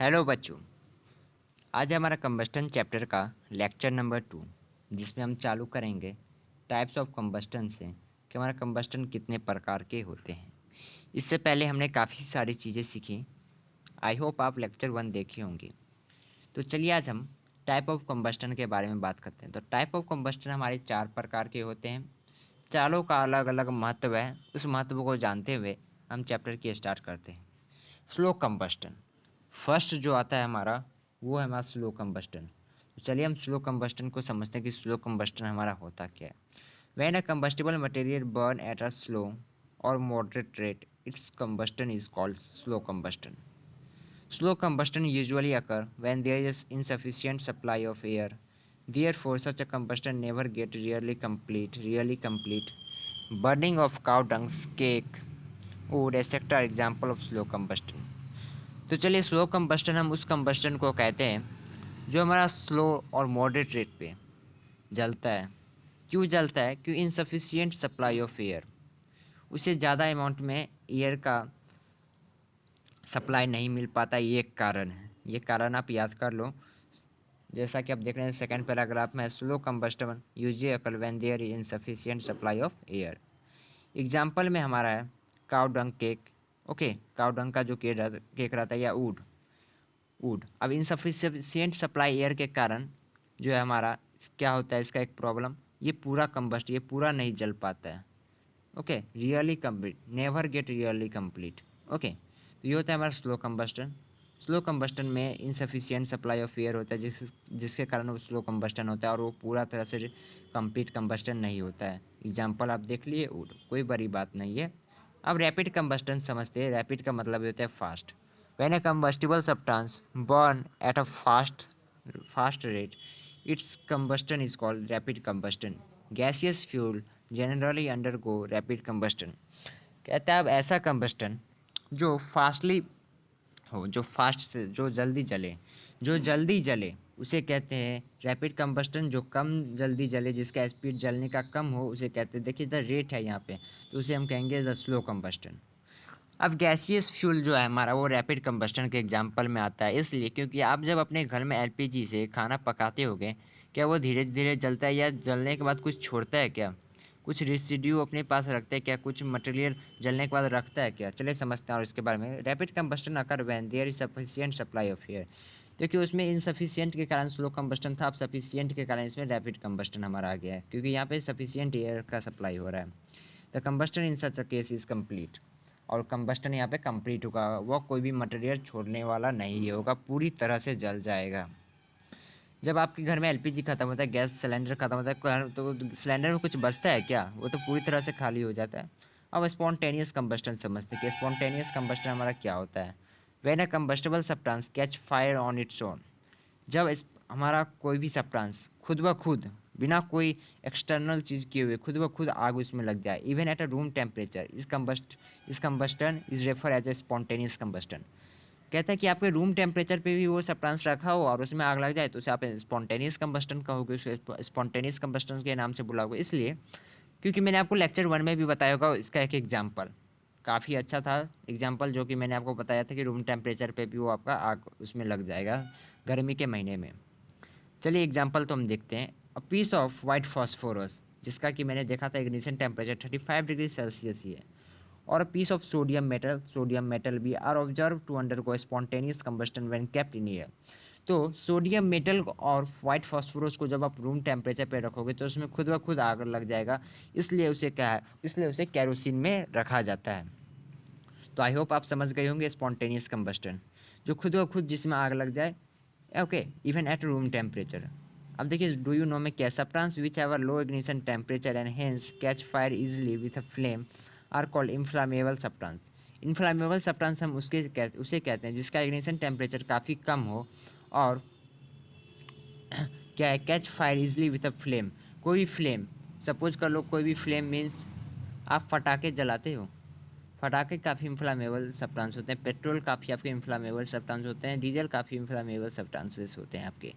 Hello बच्चों। आज हमारा कंबस्टन चैप्टर का लेक्चर नंबर 2, जिसमें हम चालू करेंगे टाइप्स ऑफ कंबस्टन से कि हमारा कंबस्टन कितने प्रकार के होते हैं। इससे पहले हमने काफ़ी सारी चीज़ें सीखी। आई होप आप लेक्चर 1 देखे होंगे। तो चलिए आज हम टाइप ऑफ कंबस्टन के बारे में बात करते हैं। तो टाइप ऑफ कंबस्टन हमारे 4 प्रकार के होते हैं। चारों का अलग अलग महत्व है। उस महत्व को जानते हुए हम चैप्टर की स्टार्ट करते हैं। स्लो कंबस्टन फर्स्ट जो आता है हमारा, वो है हमारा स्लो कंबस्टन। तो चलिए हम स्लो कंबस्टन को समझते हैं कि स्लो कंबस्टन हमारा होता क्या है। When a combustible material burn at a slow or moderate rate, it's combustion is called slow combustion. Slow combustion usually occur when there is insufficient supply of air. Therefore, such a combustion never get really complete. Burning of cow dung, cake, wood, etc. are example of slow combustion. तो चलिए slow combustion हम उस combustion को कहते हैं जो हमारा slow or moderate rate पे जलता है। क्यों जलता है? क्यों इनसफिशियंट सप्लाई ऑफ एयर, उसे ज़्यादा अमाउंट में एयर का सप्लाई नहीं मिल पाता। ये एक कारण है। ये कारण आप याद कर लो। जैसा कि आप देख रहे हैं सेकंड पैराग्राफ में, slow combustion usually occur when there is insufficient supply of air. Example में हमारा है cow dung cake. Okay, cow dung का जो केक रहता है या वुड। अब इनसफिशियंट सप्लाई एयर के कारण जो है हमारा क्या होता है, इसका एक प्रॉब्लम, ये पूरा नहीं जल पाता है। Okay, really complete, never get really complete. Okay, तो ये होता है हमारा स्लो कंबस्टन। स्लो कंबस्टन में इनसफिशियंट सप्लाई ऑफ एयर होता है जिसके कारण वो स्लो कंबस्टन होता है और वो पूरा तरह से कंप्लीट कंबस्टन नहीं होता है। एग्जाम्पल आप देख लिए वुड, कोई बड़ी बात नहीं है। अब रैपिड कंबस्टन समझते हैं। रैपिड का मतलब होता है fast. When a combustible substance burn at a fast rate, its combustion is called rapid combustion. Gaseous fuel generally undergo rapid combustion. कहता है अब ऐसा कंबस्टन जो फास्टली हो, जो फास्ट से जो जल्दी जले उसे कहते हैं रैपिड कंबस्टन। जो कम जल्दी जले, जिसका स्पीड जलने का कम हो, उसे कहते हैं, देखिए द रेट है यहाँ पे, तो उसे हम कहेंगे द स्लो कंबस्टन। अब गैसियस फ्यूल जो है हमारा, वो रैपिड कंबस्टन के एग्जांपल में आता है, इसलिए क्योंकि आप जब अपने घर में एलपीजी से खाना पकाते होगे, क्या वो धीरे धीरे जलता है या जलने के बाद कुछ छोड़ता है क्या? कुछ रेसिड्यू अपने पास रखते हैं क्या? कुछ मटेरियल जलने के बाद रखता है क्या? चलिए समझते हैं और इसके बारे में। Rapid combustion occur when there is sufficient supply of air. देखिए उसमें इनसफिशिएंट के कारण स्लो कंबस्टन था, अब सफिशिएंट के कारण इसमें रैपिड कंबस्टन हमारा आ गया है, क्योंकि यहाँ पे सफिशिएंट एयर का सप्लाई हो रहा है। The combustion in such a case is complete. और कंबस्टन यहाँ पे कंप्लीट होगा, वह कोई भी मटेरियल छोड़ने वाला नहीं होगा, पूरी तरह से जल जाएगा। जब आपके घर में एलपीजी खत्म होता है, गैस सिलेंडर खत्म होता है, तो सिलेंडर में कुछ बचता है क्या? वो तो पूरी तरह से खाली हो जाता है। अब स्पॉन्टेनियस कंबस्टन समझते हैं कि स्पॉन्टेनियस कंबस्टन हमारा क्या होता है। When a combustible substance catch fire on its own. जब हमारा कोई भी सब्सटेंस खुद ब खुद, बिना कोई एक्सटर्नल चीज़ किए हुए, खुद ब खुद आग उसमें लग जाए, even at a room temperature, इस combustion is refer as a spontaneous combustion. कहता है कि आपके रूम टेम्परेचर पे भी वो सब्सटेंस रखा हो और उसमें आग लग जाए, तो उसे आप स्पॉन्टेनियस कंबस्टन कहोगे, उसे स्पॉन्टेनियस कंबस्टन के नाम से बुलाओगे। इसलिए क्योंकि मैंने आपको लेक्चर 1 में भी बताया होगा, इसका एक एग्जाम्पल काफ़ी अच्छा था। एग्जाम्पल जो कि मैंने आपको बताया था कि रूम टेम्परेचर पे भी वो आपका आग उसमें लग जाएगा गर्मी के महीने में। चलिए एग्जाम्पल तो हम देखते हैं। A piece of white phosphorus, जिसका कि मैंने देखा था इग्निशन टेम्परेचर 35 डिग्री सेल्सियस ही है, और a piece of sodium metal भी are observe to undergo spontaneous combustion when kept in air. तो सोडियम मेटल और वाइट फॉस्फोरस को जब आप रूम टेम्परेचर पे रखोगे तो उसमें खुद ब खुद आग लग जाएगा, इसलिए उसे क्या है, इसलिए उसे कैरोसिन में रखा जाता है। तो आई होप आप समझ गए होंगे स्पॉन्टेनियस कंबस्टन, जो खुद ब खुद जिसमें आग लग जाए। Okay, even at room temperature. अब देखिए, डू यू नो में क्या, substance which have a low ignition temperature and hence catch fire easily with a flame are called inflammable substance. Inflammable substance हम उसे कहते हैं जिसका इग्निशन टेम्परेचर काफ़ी कम हो और क्या है, catch fire easily with a flame. कोई भी फ्लेम, सपोज कर लो कोई भी फ्लेम मीन्स आप पटाखे जलाते हो। पटाखे काफ़ी इन्फ्लामेबल सब्सटेंस होते हैं, पेट्रोल काफ़ी आपके इन्फ्लामेबल सब्सटेंस होते हैं, डीजल काफ़ी इन्फ्लामेबल सब्सटेंसेस होते हैं आपके।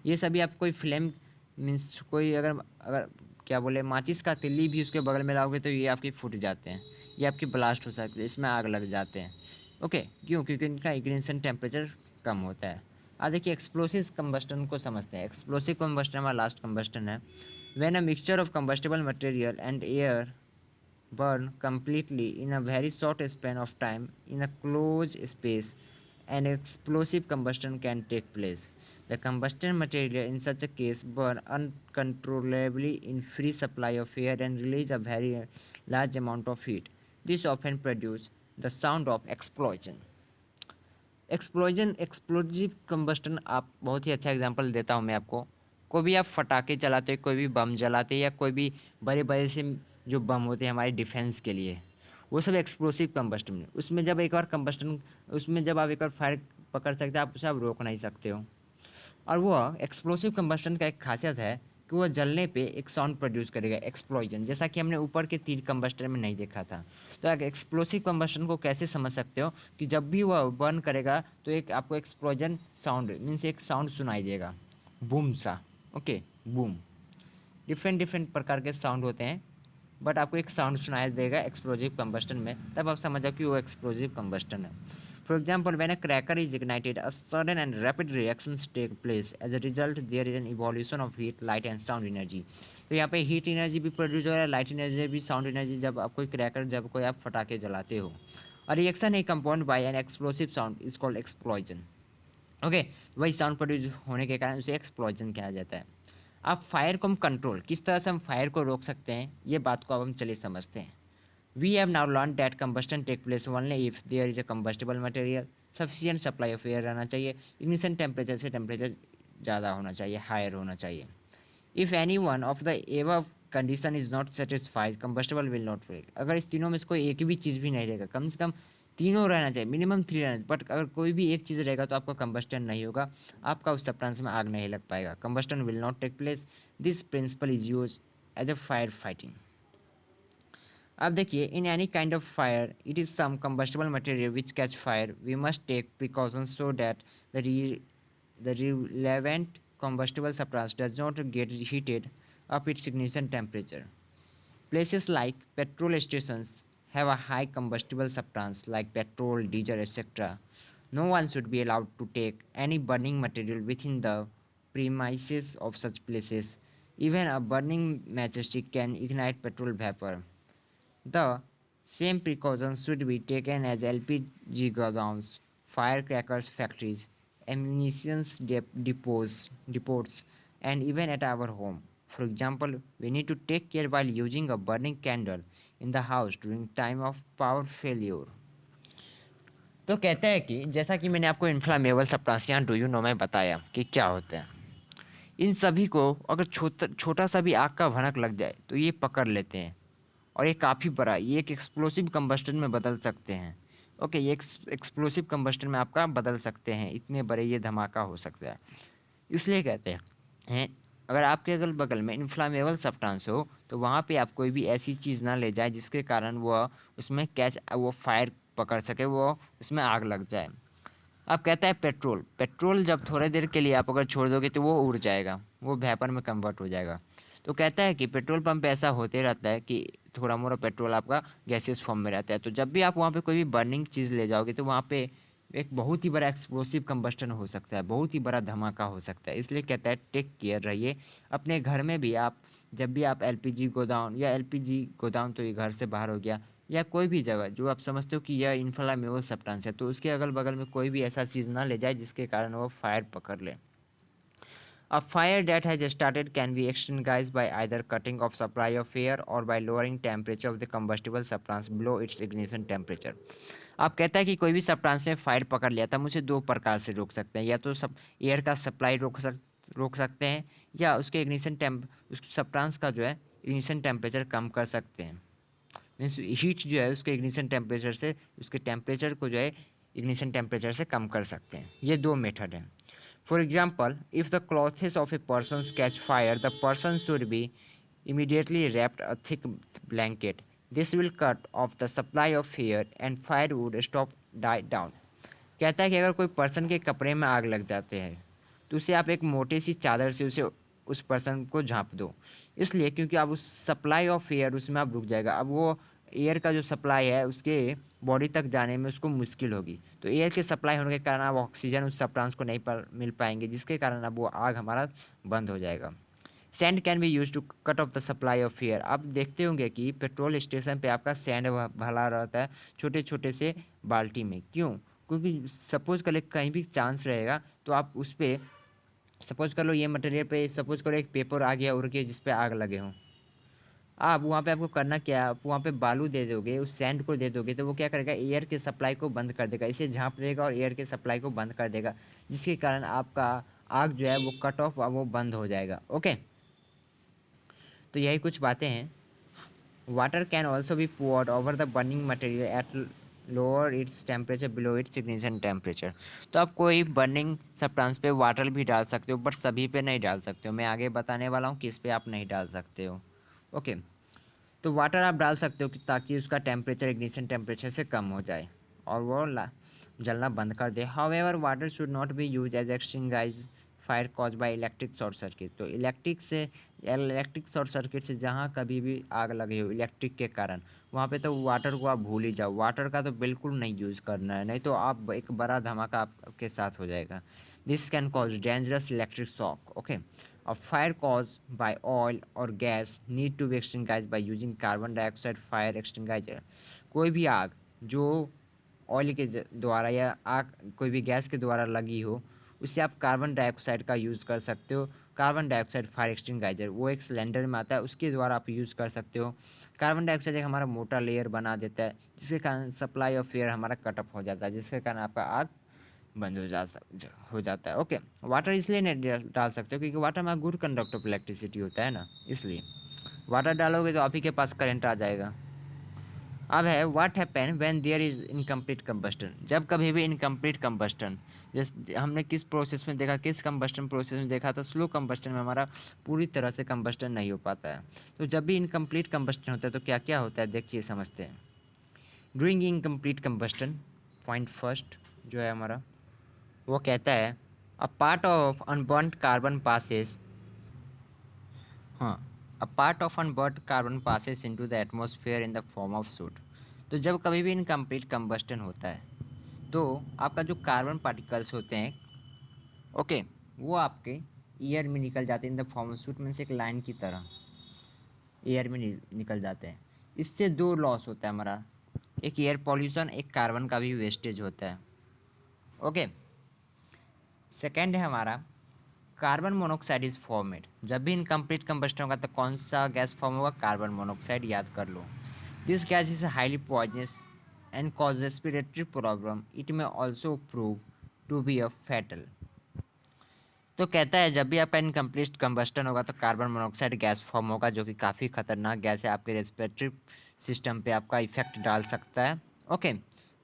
ये सभी आप कोई फ्लेम मीन्स कोई अगर अगर क्या बोले, माचिस का तिल्ली भी उसके बगल में लाओगे तो ये आपके फूट जाते हैं, ये आपकी ब्लास्ट हो सकती है, इसमें आग लग जाते हैं। ओके, क्यों? क्योंकि इनका इग्निशन टेम्परेचर कम होता है। अब देखिए एक्सप्लोसिव कंबस्टन को समझते हैं। एक्सप्लोसिव कंबस्टन हमारा लास्ट कंबस्टन है। When a mixture of combustible material and air burn completely in a very short span of time in a closed space, an explosive combustion can take place. The combustion material in such a case burn uncontrollably in free supply of air and release a very large amount of heat. This often produces the sound of explosion. Explosive combustion आप बहुत ही अच्छा example देता हूँ मैं आपको। कोई भी आप फटाके चलाते हो, कोई भी बम जलाते या कोई भी बड़े बड़े से जो बम होते हैं हमारे डिफेंस के लिए, वो सब एक्सप्लोसिव कंबस्टन। उसमें जब एक बार कंबस्टन, उसमें जब आप एक बार फायर पकड़ सकते हैं, आप उसे आप रोक नहीं सकते हो। और वो एक्सप्लोसिव कंबस्टन का एक खासियत है कि वो जलने पे एक साउंड प्रोड्यूस करेगा, एक्सप्लोजन, जैसा कि हमने ऊपर के 3 कंबस्टर में नहीं देखा था। तो एक्सप्लोसिव कंबस्टन को कैसे समझ सकते हो कि जब भी वह बर्न करेगा तो एक आपको एक्सप्लोजन साउंड मीन्स एक साउंड सुनाई देगा, बूम सा। Okay, boom. डिफरेंट डिफरेंट प्रकार के साउंड होते हैं, बट आपको एक साउंड सुनाई देगा एक्सप्लोजिव कंबस्टन में, तब आप समझ जाओ कि वो एक्सप्लोजिव कंबस्टन है। For example, when a cracker is ignited, a sudden and rapid reactions take place. As a result, there is an evolution of heat, light and sound energy. तो यहाँ पे हीट एनर्जी भी produce हो रहा है, light energy भी, sound energy, जब आप कोई क्रैकर, जब कोई आप फटाके जलाते हो। और रिएक्शन है compound by an explosive sound is called explosion. Okay, वही साउंड प्रोड्यूस होने के कारण उसे एक्सप्लोजन कहा जाता है। अब फायर को हम कंट्रोल, किस तरह से हम फायर को रोक सकते हैं, ये बात को अब हम चलिए समझते हैं। We have now learned that combustion take place only if there is a combustible material, sufficient supply of air रहना चाहिए, ignition temperature से टेम्परेचर ज़्यादा होना चाहिए, हायर होना चाहिए। If any one of the above condition is not satisfied, combustible will not break. अगर इस तीनों में से कोई एक भी चीज़ भी नहीं रहेगा, कम से कम तीनों रहना चाहिए, मिनिमम 3 रहना चाहिए, बट अगर कोई भी एक चीज़ रहेगा तो आपका कंबस्टन नहीं होगा, आपका उस सब्सटेंस में आग नहीं लग पाएगा, combustion will not take place. This principle is use as a fire fighting. अब देखिए, in any kind of fire it is some combustible material which catch fire, we must take precautions so that the relevant combustible substance does not get heated up its ignition temperature. Places like petrol stations have a high combustible substance like petrol, diesel, etc. No one should be allowed to take any burning material within the premises of such places. Even a burning matchstick can ignite petrol vapor. The same precautions should be taken as LPG godows, firecrackers factories, depots, and even at our home. For example, we need to take care while using a burning candle in the house during time of power failure. तो कहता है कि जैसा कि मैंने आपको inflammable substance do you know में बताया कि क्या होते हैं, इन सभी को अगर छोटा छोटा सा भी आग का भनक लग जाए तो ये पकड़ लेते हैं, और ये काफ़ी बड़ा, ये एक एक्सप्लोसिव कंबस्टन में बदल सकते हैं। ओके, ये एक्सप्लोसिव कंबस्टन में आपका बदल सकते हैं, इतने बड़े ये धमाका हो सकता है। इसलिए कहते हैं अगर आपके अगल बगल में इन्फ्लामेबल सब्सटेंस हो तो वहाँ पे आप कोई भी ऐसी चीज़ ना ले जाए जिसके कारण वो उसमें वो फायर पकड़ सके, वो उसमें आग लग जाए। अब कहता है पेट्रोल, पेट्रोल जब थोड़ी देर के लिए आप अगर छोड़ दोगे तो वो उड़ जाएगा, वो वेपर में कन्वर्ट हो जाएगा। तो कहता है कि पेट्रोल पंप पे ऐसा होते रहता है कि थोड़ा मोड़ा पेट्रोल आपका गैसेस फॉर्म में रहता है, तो जब भी आप वहाँ पे कोई भी बर्निंग चीज़ ले जाओगे तो वहाँ पे एक बहुत ही बड़ा एक्सप्लोसिव कंबस्टन हो सकता है, बहुत ही बड़ा धमाका हो सकता है। इसलिए कहता है टेक केयर रहिए अपने घर में भी। आप जब भी आप एलपीजी गोदाम, या एलपीजी गोदाम तो ये घर से बाहर हो गया, या कोई भी जगह जो आप समझते हो कि यह इन्फ्लामेबल सब्सटेंस है, तो उसके अगल बगल में कोई भी ऐसा चीज़ ना ले जाए जिसके कारण वो फायर पकड़ ले। A fire that has started can be extinguished by either cutting off supply of air or by lowering temperature of the combustible substance below its ignition temperature. आप कहता है कि कोई भी सब्सटेंस में फायर पकड़ लिया था, मुझे 2 प्रकार से रोक सकते हैं, या तो सब एयर का सप्लाई रोक सकते हैं, या उसके इग्निशन उस सब्सटेंस का जो है इग्निशन टेम्परेचर कम कर सकते हैं। मीन्स हीट जो है उसके इग्निशन टेम्परेचर से, उसके टेम्परेचर को जो है इग्निशन टेम्परेचर से कम कर सकते हैं। ये 2 मेथड हैं। For example, if the clothes of a person catch fire, the person should be immediately wrapped a thick blanket. This will cut off the supply of air and fire would stop die down. कहता है कि अगर कोई person के कपड़े में आग लग जाते हैं तो उसे आप एक मोटी सी चादर से उसे उस पर्सन को झाँप दो, इसलिए क्योंकि अब उस सप्लाई ऑफ एयर उसमें अब रुक जाएगा, अब वो एयर का जो सप्लाई है उसके बॉडी तक जाने में उसको मुश्किल होगी। तो एयर के सप्लाई होने के कारण अब ऑक्सीजन उस सब्सटेंस को नहीं मिल पाएंगे, जिसके कारण अब वो आग हमारा बंद हो जाएगा। Sand can be use to cut off the supply of air. आप देखते होंगे कि पेट्रोल स्टेशन पे आपका सैंड भला रहता है छोटे छोटे से बाल्टी में। क्यों? क्योंकि सपोज कर ले कहीं भी चांस रहेगा तो आप उस पर, सपोज कर लो ये मटेरियल पे सपोज करो एक पेपर आ गया उड़ के जिस पे आग लगे हों, आप वहाँ पे आपको करना क्या है, आप वहाँ पे बालू दे दोगे, उस सैंड को दे दोगे तो वो क्या करेगा, एयर के सप्लाई को बंद कर देगा, इसे झाँप देगा और एयर के सप्लाई को बंद कर देगा, जिसके कारण आपका आग जो है वो कट ऑफ, वो बंद हो जाएगा। ओके, तो यही कुछ बातें हैं। Water can also be poured over the burning material at lower its temperature below it's ignition temperature. तो आप कोई बर्निंग सब्सटेंस पे वाटर भी डाल सकते हो, बट सभी पे नहीं डाल सकते हो। मैं आगे बताने वाला हूँ किस पे आप नहीं डाल सकते हो। ओके, तो वाटर आप डाल सकते हो ताकि उसका टेम्परेचर इग्निशन टेम्परेचर से कम हो जाए और वो जलना बंद कर दे। However water should not be use as extinguish fire cause by electric short circuit. तो इलेक्ट्रिक शॉर्ट सर्किट से जहाँ कभी भी आग लगी हो इलेक्ट्रिक के कारण, वहाँ पे तो वाटर को आप भूल ही जाओ, वाटर का तो बिल्कुल नहीं यूज़ करना है, नहीं तो आप एक बड़ा धमाका आपके साथ हो जाएगा। This can cause dangerous electric shock. Okay, A fire caused by oil or gas need to be extinguished by using carbon dioxide fire extinguisher। कोई भी आग जो ऑयल के द्वारा या आग कोई भी गैस के द्वारा लगी हो, उससे आप कार्बन डाइऑक्साइड का यूज़ कर सकते हो। कार्बन डाइऑक्साइड फायर एक्सटिंगाइजर वो एक सिलेंडर में आता है, उसके द्वारा आप यूज़ कर सकते हो। कार्बन डाइऑक्साइड एक हमारा मोटा लेयर बना देता है, जिसके कारण सप्लाई ऑफ एयर हमारा कटअप हो जाता है, जिसके कारण आपका आग बंद हो जाता है। ओके, वाटर इसलिए नहीं डाल सकते हो क्योंकि वाटर में गुड कंडक्टर ऑफ इलेक्ट्रिसिटी होता है ना, इसलिए वाटर डालोगे तो आप ही के पास करंट आ जाएगा। अब है what happen when there is incomplete combustion. जब कभी भी इनकम्प्लीट कंबस्टन, जैसे हमने किस प्रोसेस में देखा, किस कंबस्टन प्रोसेस में देखा था, स्लो कंबस्टन में हमारा पूरी तरह से कंबस्टन नहीं हो पाता है। तो जब भी इनकम्प्लीट कंबस्टन होता है तो क्या क्या होता है देखिए, समझते हैं। During incomplete combustion, point first जो है हमारा, वो कहता है a part of unburned carbon passes, हाँ, a part of unburned carbon passes into the atmosphere in the form of soot. तो जब कभी भी इनकम्प्लीट कंबस्टन होता है तो आपका जो कार्बन पार्टिकल्स होते हैं, ओके, वो आपके एयर में निकल जाते हैं इन द फॉर्म ऑफ सूट, में से एक लाइन की तरह एयर में निकल जाते हैं। इससे दो लॉस होता है हमारा, एक एयर पॉल्यूशन, एक कार्बन का भी वेस्टेज होता है। ओके, सेकेंड है हमारा कार्बन मोनोऑक्साइड इज फॉर्मेड। जब भी इनकम्प्लीट कंबस्टन होगा तो कौन सा गैस फॉर्म होगा, कार्बन मोनोऑक्साइड, याद कर लो। This gas is highly poisonous and cause respiratory problem, it may also prove to be a fatal. तो कहता है जब भी आपका इनकम्प्लीट कंबस्टन होगा तो कार्बन मोनोऑक्साइड गैस फॉर्म होगा, जो कि काफ़ी खतरनाक गैस है, आपके रेस्पिरेटरी सिस्टम पे आपका इफेक्ट डाल सकता है। ओके,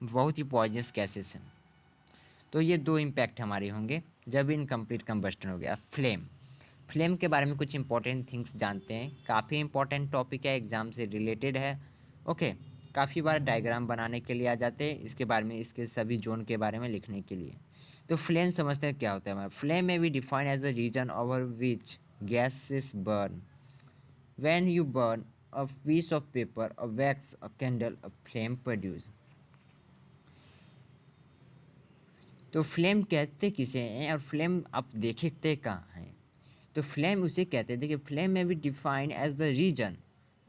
बहुत ही पॉइजनस गैसेस हैं। तो ये दो इम्पैक्ट हमारे होंगे जब इनकम्प्लीट कंबस्टन हो गया। फ्लेम के बारे में कुछ इंपॉर्टेंट थिंग्स जानते हैं, काफ़ी इंपॉर्टेंट टॉपिक है, एग्ज़ाम से रिलेटेड है। ओके, काफ़ी बार डायग्राम बनाने के लिए आ जाते हैं इसके बारे में, इसके सभी जोन के बारे में लिखने के लिए। तो फ्लेम समझते हैं क्या होता है हमारा। फ्लेम में भी define as the region over which gases burn. When you burn a piece of paper, a wax, a candle, a flame produce. तो फ्लेम कहते किसे हैं और फ्लेम आप देखते कहाँ हैं? तो फ्लेम उसे कहते हैं, देखिए, फ्लेम में भी defined as the region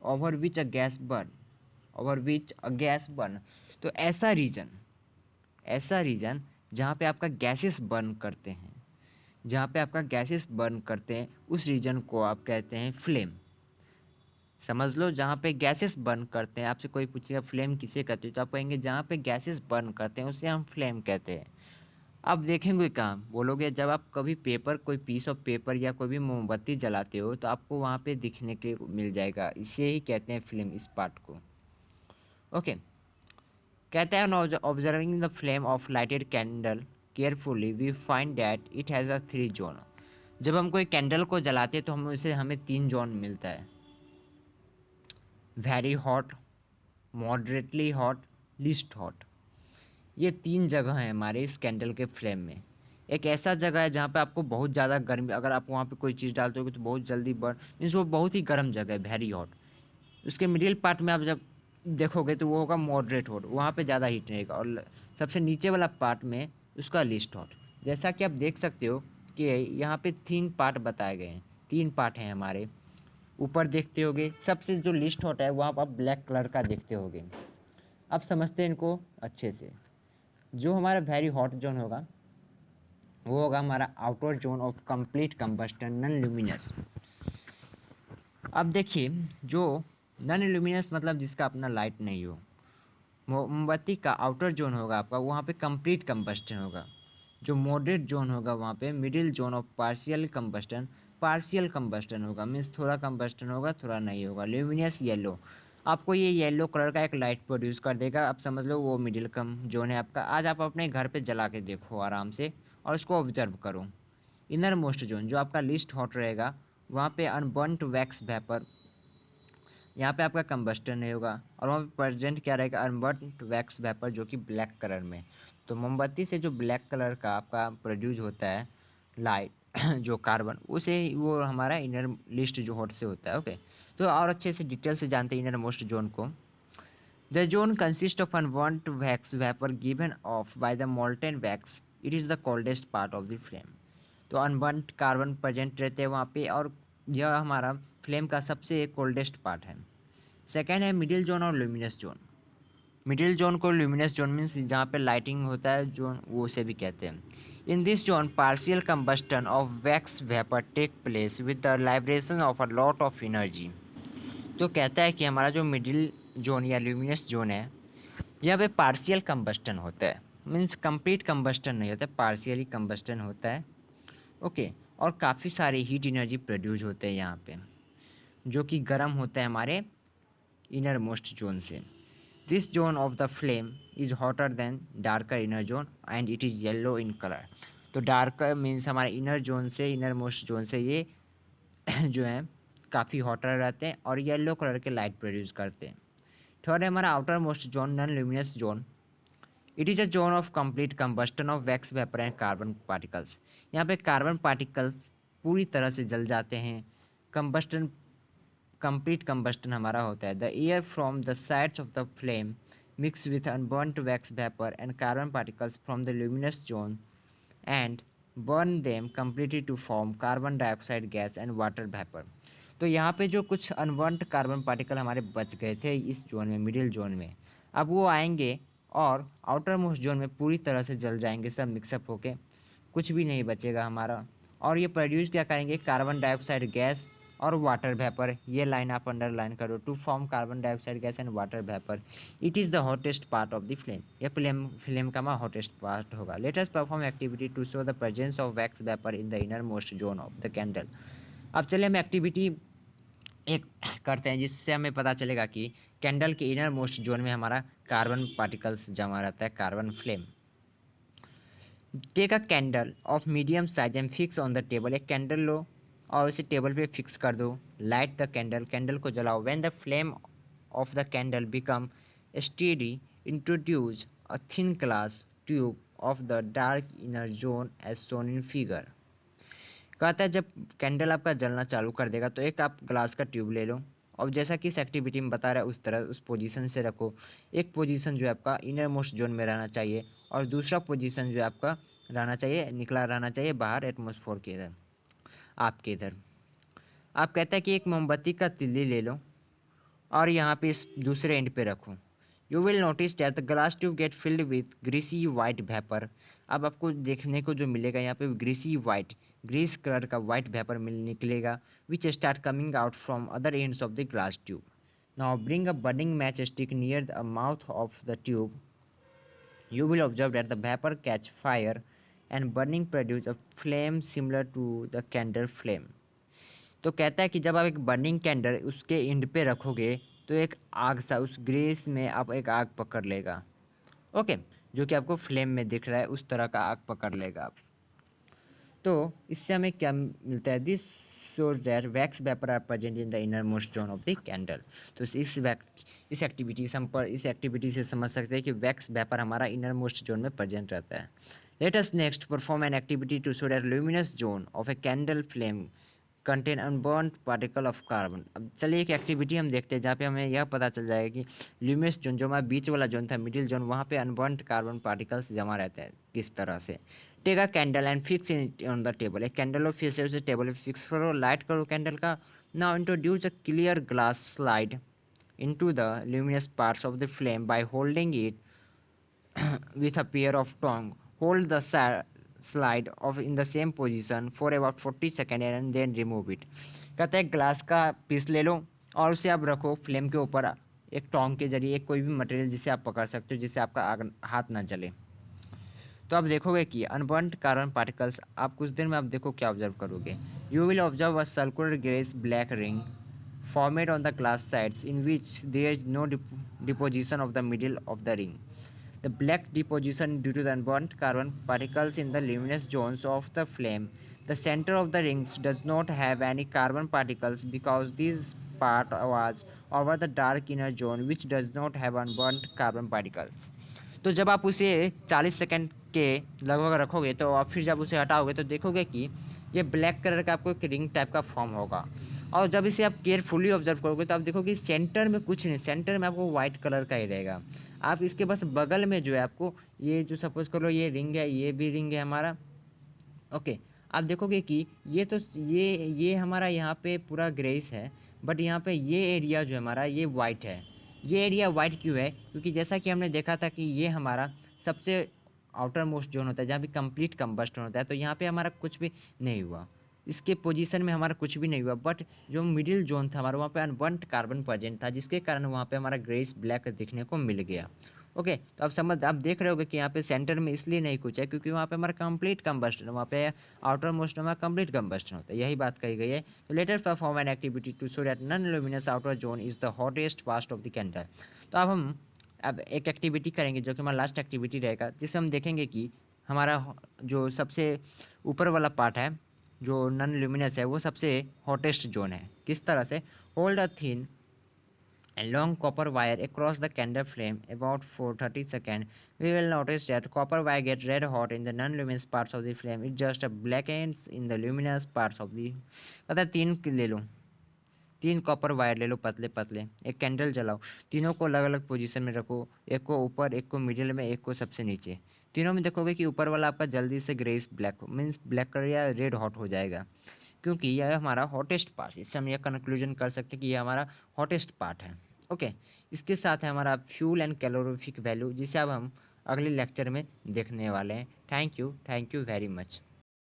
over which a gas burn, over which a gas burn. तो ऐसा रीजन जहाँ पे आपका गैसेस बर्न करते हैं, जहाँ पे आपका गैसेस बर्न करते हैं उस रीजन को आप कहते हैं फ्लेम। समझ लो, जहाँ पे गैसेस बर्न करते हैं, आपसे कोई पूछेगा फ्लेम किसे कहते हो तो आप कहेंगे जहाँ पे गैसेस बर्न करते हैं उसे हम फ्लेम कहते हैं। आप देखेंगे कहाँ बोलोगे, जब आप कभी पेपर, कोई पीस ऑफ पेपर या कोई भी मोमबत्ती जलाते हो तो आपको वहाँ पे दिखने के मिल जाएगा, इसे ही कहते हैं फ्लेम, इस पार्ट को। ओके, कहता है observing the flame of lighted candle carefully we find that it has a 3 zone. जब हम कोई कैंडल को जलाते हैं तो हमें 3 जोन मिलता है, very hot, moderately hot, least hot. ये 3 जगह हैं हमारे इस कैंडल के फ्लेम में। एक ऐसा जगह है जहाँ पे आपको बहुत ज़्यादा गर्मी, अगर आप वहाँ पे कोई चीज़ डालते हो तो बहुत जल्दी बर्न, मीन्स वो बहुत ही गर्म जगह है, वेरी हॉट। उसके मिडिल पार्ट में आप जब देखोगे तो वो होगा मॉडरेट हॉट, वहाँ पे ज़्यादा हीट रहेगा, और सबसे नीचे वाला पार्ट में उसका लिस्ट हॉट। जैसा कि आप देख सकते हो कि यहाँ पे 3 पार्ट बताए गए हैं, 3 पार्ट हैं हमारे। ऊपर देखते होगे सबसे जो लिस्ट हॉट है वहाँ पर आप ब्लैक कलर का देखते होगे। अब समझते हैं इनको अच्छे से। जो हमारा वेरी हॉट जोन होगा वो होगा हमारा outer zone of complete combustion non luminous. अब देखिए, जो नॉन ल्यूमिनस मतलब जिसका अपना लाइट नहीं हो, मोमबत्ती का आउटर जोन होगा आपका, वहाँ पे कंप्लीट कंबस्टन होगा। जो मॉडरेट जोन होगा वहाँ पे middle zone of partial combustion होगा, मीन्स थोड़ा कंबस्टन होगा थोड़ा नहीं होगा। ल्यूमिनस येलो, आपको ये येलो कलर का एक लाइट प्रोड्यूस कर देगा। आप समझ लो वो मिडिल कम जोन है आपका। आज आप अपने घर पे जला के देखो आराम से और उसको ऑब्जर्व करो। इनर मोस्ट जोन जो आपका लिस्ट हॉट रहेगा, वहाँ पे अनबर्न्ट वैक्स वेपर, यहाँ पे आपका कंबस्टन नहीं होगा, और वहाँ पे प्रेजेंट क्या रहेगा, अनबर्न्ट वैक्स वेपर जो कि ब्लैक कलर में। तो मोमबत्ती से जो ब्लैक कलर का आपका प्रोड्यूस होता है लाइट जो कार्बन, उसे वो हमारा इनर लिस्ट जो हॉट से होता है। ओके, तो और अच्छे से डिटेल से जानते हैं इनर मोस्ट जोन को। The zone consist of unburnt wax vapour given off by the molten wax, it is the coldest part of the flame. तो अनबर्न्ट कार्बन प्रेजेंट रहते हैं वहाँ पे, और यह हमारा फ्लेम का सबसे कोल्डेस्ट पार्ट है। सेकेंड है मिडिल जोन और ल्यूमिनस जोन। मिडिल जोन को ल्यूमिनस जोन मीन्स जहाँ पे लाइटिंग होता है जोन, वो उसे भी कहते हैं। In this zone partial combustion of wax vapour take place with the liberation of a lot of energy. तो कहता है कि हमारा जो मिडिल जोन या ल्यूमिनस जोन है, यहाँ पे पार्शियल कंबस्टन होता है, मीन्स कंप्लीट कंबस्टन नहीं होता है, पार्शियली कंबस्टन होता है। ओके, और काफ़ी सारे हीट एनर्जी प्रोड्यूस होते हैं यहाँ पे, जो कि गर्म होता है हमारे इनर मोस्ट जोन से। This zone of the flame is hotter then darker inner zone and it is yellow in colour. तो डार्कर मीन्स हमारे इनर जोन से, इनर मोस्ट जोन से ये जो है काफ़ी हॉटर रहते हैं और येलो कलर के लाइट प्रोड्यूस करते हैं। थर्ड है हमारा outer most zone non luminous zone. It is a zone of complete combustion of wax vapour and carbon particles. यहाँ पे कार्बन पार्टिकल्स पूरी तरह से जल जाते हैं। कंबस्टन, कंप्लीट कंबस्टन हमारा होता है। The air from the sides of the flame mix with unburnt wax vapour and carbon particles from the luminous zone and burn them completely to form carbon dioxide gas and water vapour. तो यहाँ पे जो कुछ अनबर्न्ट carbon particle हमारे बच गए थे इस जोन में, मिडिल जोन में, अब वो आएंगे और आउटर मोस्ट जोन में पूरी तरह से जल जाएंगे, सब मिक्सअप होके कुछ भी नहीं बचेगा हमारा। और ये प्रोड्यूस क्या करेंगे, कार्बन डाइऑक्साइड गैस और वाटर वेपर। ये लाइन आप अंडरलाइन करो, to form carbon dioxide gas and water vapour. It is the hottest part of the flame. यह फ्लेम का हॉटेस्ट पार्ट होगा। Let us perform activity to show the presence of wax vapour in the innermost zone of the candle. अब चले हम activity एक करते हैं जिससे हमें पता चलेगा कि कैंडल के इनर मोस्ट जोन में हमारा कार्बन पार्टिकल्स जमा रहता है, carbon flame. Take a candle of medium size and fix on the table. एक कैंडल लो और उसे टेबल पे फिक्स कर दो। लाइट द कैंडल, कैंडल को जलाओ। When the flame of the candle become steady introduce a thin glass tube of the dark inner zone as shown in figure. कहता है जब कैंडल आपका जलना चालू कर देगा तो एक आप ग्लास का ट्यूब ले लो, और जैसा कि इस एक्टिविटी में बता रहा है उस तरह उस पोजीशन से रखो। एक पोजीशन जो है आपका इनर मोस्ट जोन में रहना चाहिए, और दूसरा पोजीशन जो है आपका रहना चाहिए, निकला रहना चाहिए बाहर एटमॉस्फेयर के इधर, आपके इधर। आप कहता है कि एक मोमबत्ती का तिल्ली ले लो और यहाँ पे इस दूसरे एंड पे रखो। You will notice that the glass tube get filled with greasy white vapour. अब आपको देखने को जो मिलेगा यहाँ पे ग्रीसी वाइट, ग्रीस कलर का वाइट वेपर मिल निकलेगा, which start coming out from other ends of the glass tube. Now bring a burning match stick near the mouth of the tube. You will observe that the vapor catch fire and burning produce a flame similar to the candle flame. तो कहता है कि जब आप एक burning candle उसके and पे रखोगे तो एक आग सा उस ग्रेस में आप एक आग पकड़ लेगा। ओके, जो कि आपको फ्लेम में दिख रहा है उस तरह का आग पकड़ लेगा आप। तो इससे हमें क्या मिलता है, this shows that wax vapor are present in the innermost zone of the candle। तो इस एक्टिविटी से हम इस एक्टिविटी से समझ सकते हैं कि वैक्स वेपर हमारा इनर मोस्ट जोन में प्रेजेंट रहता है। Let us next perform an activity to show that luminous zone of a candle flame contain unburned particle of carbon. अब चलिए एक एक्टिविटी हम देखते हैं जहाँ पे हमें यह पता चल जाएगा कि ल्यूमिनस जोन जो हमारा बीच वाला जोन था, मिडिल जोन, वहाँ पे अनबर्न्ड कार्बन पार्टिकल्स जमा रहते हैं किस तरह से। Take a candle and fix it on the table. एक कैंडल और फिर से उसे टेबल पे फिक्स करो, लाइट करो कैंडल का। Now introduce a clear glass slide into the luminous parts of the flame by holding it with a pair of tongs. Hold the slide of in the same position for about 40 seconds and then remove it. कहता है glass का piece ले लो और उसे आप रखो flame के ऊपर एक टोंग के जरिए, कोई भी मटेरियल जिसे आप पकड़ सकते हो जिससे आपका आग हाथ ना जले। तो आप देखोगे कि अनबर्न्ड कार्बन पार्टिकल्स आप कुछ देर में आप देखो क्या ऑब्जर्व करोगे। You will observe a circular grace black ring formed on the glass sides in which there is no deposition of the middle of the ring. The black deposition due to the unburnt carbon particles in the luminous zones of the flame. The center of the rings does not have any carbon particles because this part was over the dark inner zone which does not have unburnt carbon particles. तो जब आप उसे 40 second के लगभग रखोगे तो आप फिर जब उसे हटाओगे तो देखोगे कि ये ब्लैक कलर का आपको एक रिंग टाइप का फॉर्म होगा। और जब इसे आप केयरफुली ऑब्जर्व करोगे तो आप देखोगे सेंटर में कुछ नहीं, सेंटर में आपको वाइट कलर का ही रहेगा। आप इसके बस बगल में जो है आपको ये जो सपोज करो ये रिंग है, ये भी रिंग है हमारा। ओके, आप देखोगे कि ये तो ये हमारा यहाँ पे पूरा ग्रेस है, बट यहाँ पे ये एरिया जो है हमारा ये वाइट है। ये एरिया वाइट क्यों है? क्योंकि जैसा कि हमने देखा था कि ये हमारा सबसे आउटर मोस्ट जोन होता है जहाँ भी कंप्लीट कंबस्टन होता है, तो यहाँ पे हमारा कुछ भी नहीं हुआ, इसके पोजीशन में हमारा कुछ भी नहीं हुआ। बट जो मिडिल जोन था हमारा वहाँ पे अनबर्न्ड कार्बन प्रेजेंट था जिसके कारण वहाँ पे हमारा ग्रेस ब्लैक दिखने को मिल गया। ओके, तो आप देख रहे होगे कि यहाँ पे सेंटर में इसलिए नहीं कुछ है क्योंकि वहाँ पे हमारा कंप्लीट कंबस्टन, वहाँ पे आउटर मोस्ट हमारा कंप्लीट कंबस्टन होता है, यही बात कही गई है। तो letter perform an activity to show that non luminous outer zone is the hottest part of the candle. तो अब एक एक्टिविटी करेंगे जो कि हमारा लास्ट एक्टिविटी रहेगा, जिससे हम देखेंगे कि हमारा जो सबसे ऊपर वाला पार्ट है जो नॉन ल्यूमिनस है वो सबसे हॉटेस्ट जोन है। किस तरह से? Hold a thin and long copper wire across the candle flame about for 30 seconds. We will notice that copper wire gets red hot in the non-luminous parts of the flame. It just blackens in the luminous parts of the। कहता है तीन ले लो, तीन copper wire ले लो पतले पतले, एक candle जलाओ, तीनों को अलग अलग पोजीशन में रखो, एक को ऊपर, एक को मिडिल में, एक को सबसे नीचे। तीनों में देखोगे कि ऊपर वाला आपका जल्दी से grace black means black colour या रेड हॉट हो जाएगा क्योंकि यह हमारा हॉटेस्ट पार्ट। इससे हम यह कंक्लूजन कर सकते हैं कि यह हमारा हॉटेस्ट पार्ट है। ओके, इसके साथ है हमारा फ्यूल एंड कैलोरीफिक वैल्यू जिसे अब हम अगले लेक्चर में देखने वाले हैं। Thank you very much.